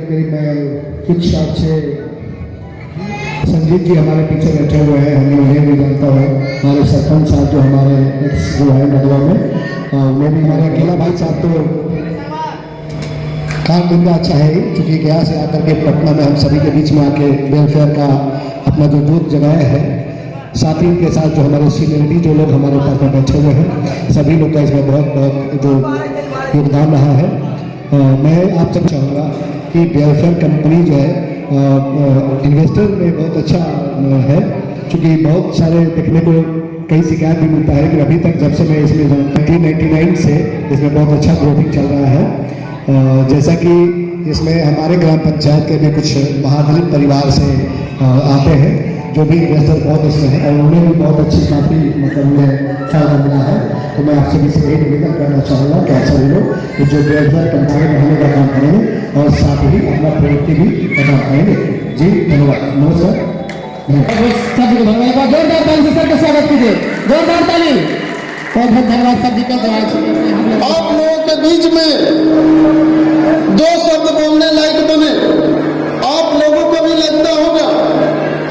करीब मैं कुछ अच्छे संजीव जी हमारे पीछे बैठे हुए हैं, हमें उन्हें भी जानता हूँ। हमारे सरपंच साहब जो हमारे एक्स जो है नगवा में, उन्हें भी हमारे अकेला भाई साहब तो काम धंधा अच्छा है ही, क्योंकि गया से आकर के पटना में हम सभी के बीच में आके वेलफेयर का अपना जो दूध जगाया है। साथ ही के साथ जो हमारे सीनियरिटी जो लोग हमारे पास में बैठे हुए हैं, सभी लोग का इसमें बहुत बहुत जो योगदान रहा है। मैं आप सब चाहूँगा कि वेलफेयर कंपनी जो है इन्वेस्टर में बहुत अच्छा है, क्योंकि बहुत सारे देखने को कई शिकायत भी मिलता है कि अभी तक जब से मैं इसमें 1999 से इसमें बहुत अच्छा ग्रोथिंग चल रहा है। जैसा कि इसमें हमारे ग्राम पंचायत के भी कुछ महादलित परिवार से आते हैं, जो भी इन्वेस्टर बहुत इसमें है, और उन्हें भी बहुत अच्छी काफ़ी मतलब उन्हें फायदा मिला है। तो मैं आपसे भी यही निवेदन करना चाहूँगा कि आप सभी लोग जो वेलफेयर कंपनी बढ़ाने का काम करेंगे और साथ ही अपना प्रवृत्ति भी बना पाएंगे। जी धन्यवाद। नमस्कार। सभी को धन्यवाद, जोरदार ताली से सबका स्वागत कीजिए, जोरदार ताली। बहुत बहुत धन्यवाद सभी का। आप लोगों के बीच में दो शब्द बोलने लायक बने। आप लोगों को भी लगता होगा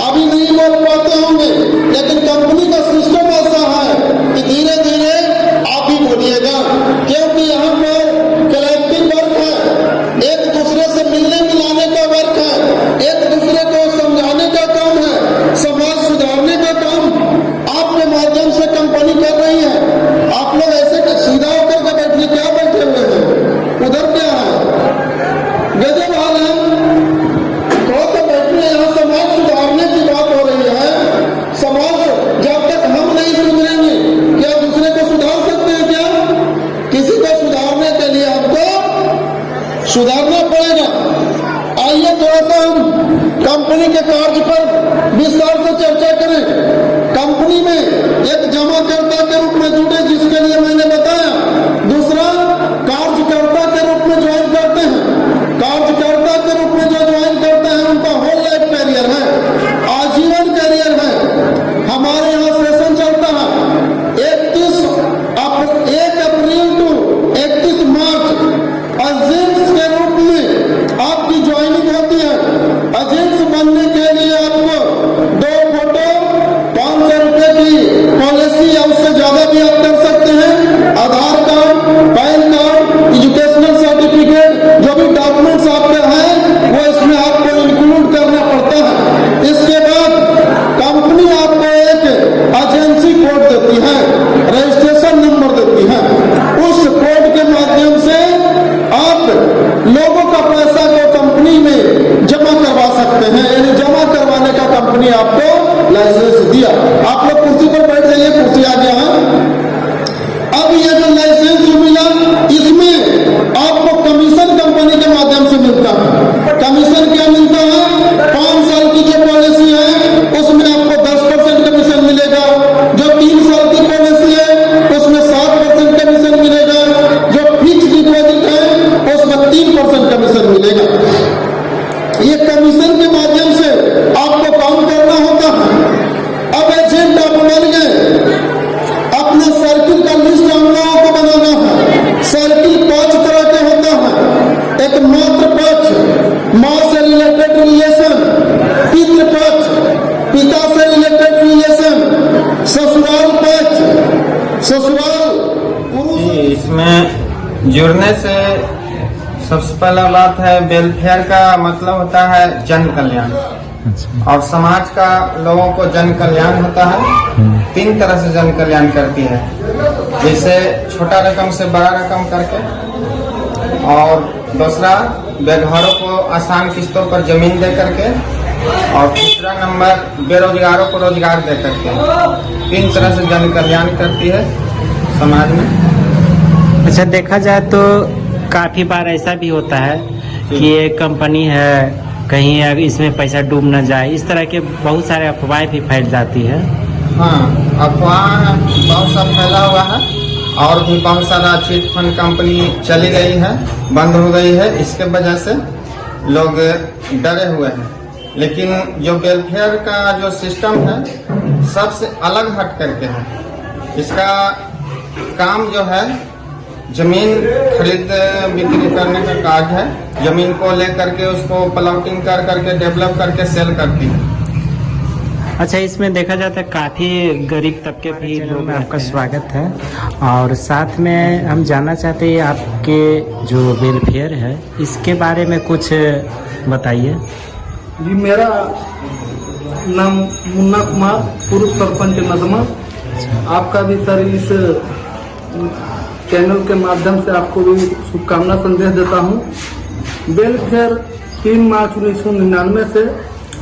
अभी नहीं बोल पाते होंगे, लेकिन कंपनी का सिस्टम ऐसा है कि धीरे धीरे आप ही बोलिएगा, क्योंकि यहाँ पर कलेक्टिव वर्क है, एक दूसरे से मिलने मिलाने का वर्क है, एक दूसरे को समझाने का काम है, समाज सुधारने का काम आपके माध्यम से कंपनी कर रही है। आप लोग ऐसे सीधा होकर के बैठने क्या बैठे हुए हैं, उधर क्या है, गजब हाल है। थोड़ा सा बैठने, यहाँ समाज सुधारने की बात हो रही है। समाज जब तक हम नहीं सुधरेंगे, क्या दूसरे को सुधार सकते हैं क्या? किसी को सुधारने के लिए आपको सुधारना पड़ेगा। आइए थोड़ा सा हम कंपनी के कार्य पर विस्तार से चर्चा करें। कंपनी में एक जमाकर्ता के रूप में जुटे, जिसके लिए मैंने बताया। दूसरा, कार्यकर्ता के रूप में ज्वाइन करते हैं। कार्यकर्ता के रूप में जो ज्वाइन करते हैं उनका होल लाइफ कैरियर है, आजीवन कैरियर है। हमारे यहाँ सेशन चलता है 1 अप्रैल टू 31 मार्च। एजेंट्स के रूप में आपकी ज्वाइनिंग होती है। एजेंट्स बनने के लिए आपको 2 फोटो, 500 रुपए की पॉलिसी या उससे ज्यादा भी आप कर सकते हैं। Aadhaar card, PAN card, educational certificate, जो भी डॉक्यूमेंट्स आपके हैं वो इसमें आपको इंक्लूड करना पड़ता है। इसके बाद कंपनी आपको एक एजेंसी कोड देती है, रजिस्ट्रेशन नंबर देती है। उस कोड के माध्यम से आप लोगों का पैसा को कंपनी में जमा करवा सकते हैं, यानी जमा करवाने का कंपनी आपको लाइसेंस दिया। आप लोग कुर्सी पर बैठ जाइए, कुर्सी आ गया है। अब ये जो लाइसेंस मिला, इसमें आपको कमीशन कंपनी के माध्यम से मिलता है। कमीशन क्या मिलता है? 5 साल की जो पॉलिसी है उसमें आपको 10% कमीशन मिलेगा। जो 3 साल की पॉलिसी है उसमें 7% कमीशन मिलेगा। जो फिक्स डिपॉजिट है उसमें 3% कमीशन मिलेगा। ये कमीशन के माध्यम से आपको काम करना होता है। अब एजेंट आप बन गए, अपने सर्किल का लिस्ट हम लोगों को बनाना है। सर्किल 5 तरह के होता है। एक मातृ पक्ष, माँ से रिलेटेड रिलेशन, पितृ पक्ष, पिता से रिलेटेड रिलेशन, ससुराल पक्ष, ससुराल पुरुष। इसमें जुड़ने से सबसे पहला बात है, वेलफेयर का मतलब होता है जन कल्याण, और समाज का लोगों को जन कल्याण होता है। 3 तरह से जन कल्याण करती है, जैसे छोटा रकम से बड़ा रकम करके, और दूसरा बेघरों को आसान किस्तों पर जमीन दे करके, और तीसरा नंबर बेरोजगारों को रोजगार दे करके। 3 तरह से जन कल्याण करती है समाज में। अच्छा, देखा जाए तो काफी बार ऐसा भी होता है कि एक कंपनी है, कहीं अगर इसमें पैसा डूब न जाए, इस तरह के बहुत सारे अफवाहें भी फैल जाती है। हाँ, अफवाह बहुत सा फैला हुआ है, और भी बहुत सारा चिट फंड कंपनी चली गई है, बंद हो गई है। इसके वजह से लोग डरे हुए हैं। लेकिन जो वेलफेयर का जो सिस्टम है सबसे अलग हट करके है। इसका काम जो है जमीन खरीद बिक्री करने का कार्य है। जमीन को लेकर के उसको प्लॉटिंग कर करके डेवलप करके सेल करती है। अच्छा, इसमें देखा जाता है काफ़ी गरीब तबके भी लोग में आपका स्वागत है। और साथ में हम जानना चाहते हैं आपके जो वेलफेयर है इसके बारे में कुछ बताइए। जी, मेरा नाम मुन्ना कुमार, पूर्व सरपंच नदमा। आपका भी सर इस चैनल के माध्यम से आपको भी शुभकामना संदेश देता हूँ। वेलफेयर 3 मार्च 1999 से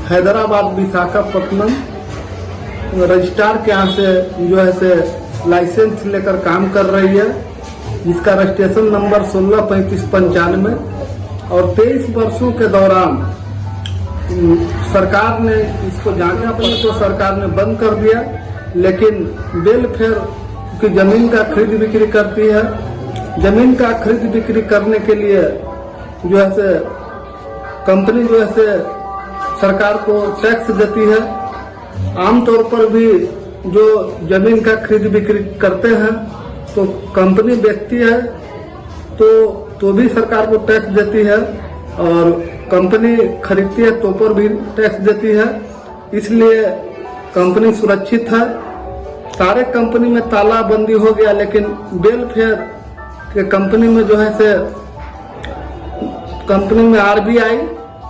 हैदराबाद विशाखापट्टनम रजिस्ट्रार के यहाँ से जो है से लाइसेंस लेकर काम कर रही है, जिसका रजिस्ट्रेशन नंबर 163595 और 23 वर्षों के दौरान सरकार ने इसको जांचना पड़ा तो सरकार ने बंद कर दिया। लेकिन वेलफेयर की जमीन का खरीद बिक्री करती है। जमीन का खरीद बिक्री करने के लिए जो है से कंपनी जो है से सरकार को टैक्स देती है। आमतौर पर भी जो जमीन का खरीद बिक्री करते हैं तो कंपनी बेचती है तो भी सरकार को टैक्स देती है, और कंपनी खरीदती है तो पर भी टैक्स देती है। इसलिए कंपनी सुरक्षित है। सारे कंपनी में तालाबंदी हो गया, लेकिन वेलफेयर के कंपनी में जो है से कंपनी में RBI,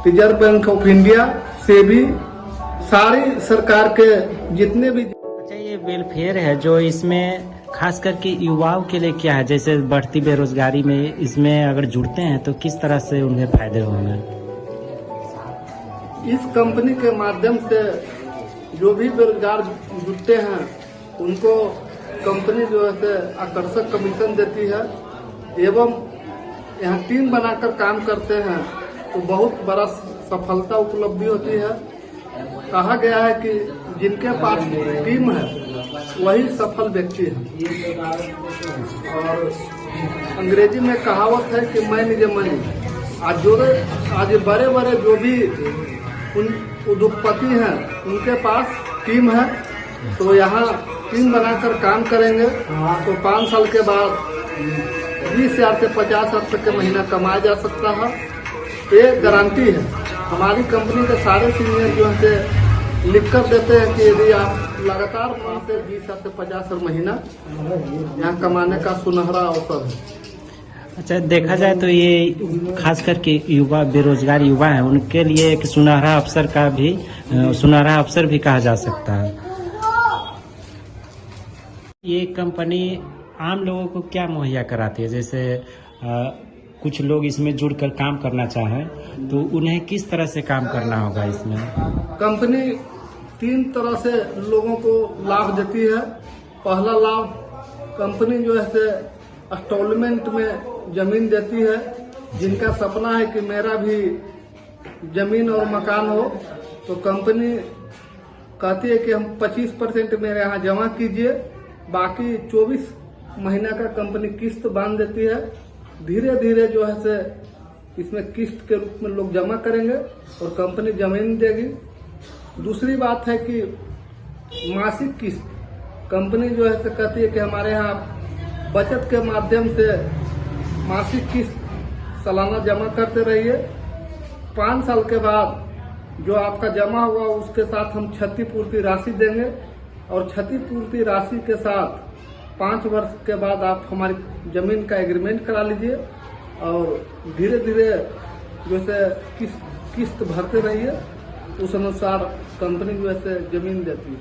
reserve bank of India, SEBI, सारी सरकार के जितने भी। अच्छा, ये वेलफेयर है जो इसमें खास करके युवाओं के लिए क्या है? जैसे बढ़ती बेरोजगारी में इसमें अगर जुड़ते हैं तो किस तरह से उन्हें फायदे होंगे? इस कंपनी के माध्यम से जो भी बेरोजगार जुटते हैं उनको कंपनी जो है से आकर्षक कमीशन देती है, एवं यहाँ टीम बनाकर काम करते हैं तो बहुत बड़ा सफलता उपलब्धि होती है। कहा गया है कि जिनके पास टीम है वही सफल व्यक्ति है। और अंग्रेजी में कहावत है कि मैन इज ए मनी। आज बड़े बड़े जो भी उद्योगपति हैं उनके पास टीम है, तो यहाँ टीम बनाकर काम करेंगे तो 5 साल के बाद 20,000 से 50,000 तक के महीना कमाया जा सकता है। ये गारंटी है। हमारी कंपनी के सारे सीनियर जो है लिख कर देते हैं कि यदि आप लगातार 5 से 20,000 से 50,000 महीना यहाँ कमाने का सुनहरा अवसर है। अच्छा, देखा जाए तो ये खास करके युवा, बेरोजगार युवा हैं, उनके लिए एक सुनहरा अवसर भी कहा जा सकता है। ये कंपनी आम लोगों को क्या मुहैया कराती है? जैसे कुछ लोग इसमें जुड़कर काम करना चाहें तो उन्हें किस तरह से काम करना होगा? इसमें कंपनी 3 तरह से लोगों को लाभ देती है। पहला लाभ, कंपनी जो है से इंस्टॉलमेंट में जमीन देती है। जिनका सपना है कि मेरा भी जमीन और मकान हो, तो कंपनी कहती है कि हम 25% मेरे यहाँ जमा कीजिए, बाकी 24 महीना का कंपनी किस्त बांध देती है। धीरे धीरे जो है से इसमें किस्त के रूप में लोग जमा करेंगे और कंपनी जमीन देगी। दूसरी बात है कि मासिक किस्त, कंपनी जो है से कहती है कि हमारे यहाँ बचत के माध्यम से मासिक किस्त सालाना जमा करते रहिए। 5 साल के बाद जो आपका जमा हुआ उसके साथ हम क्षतिपूर्ति राशि देंगे, और क्षतिपूर्ति राशि के साथ 5 वर्ष के बाद आप हमारी जमीन का एग्रीमेंट करा लीजिए, और धीरे धीरे जैसे किस्त भरते रहिए, उस अनुसार कंपनी जो है जमीन देती है।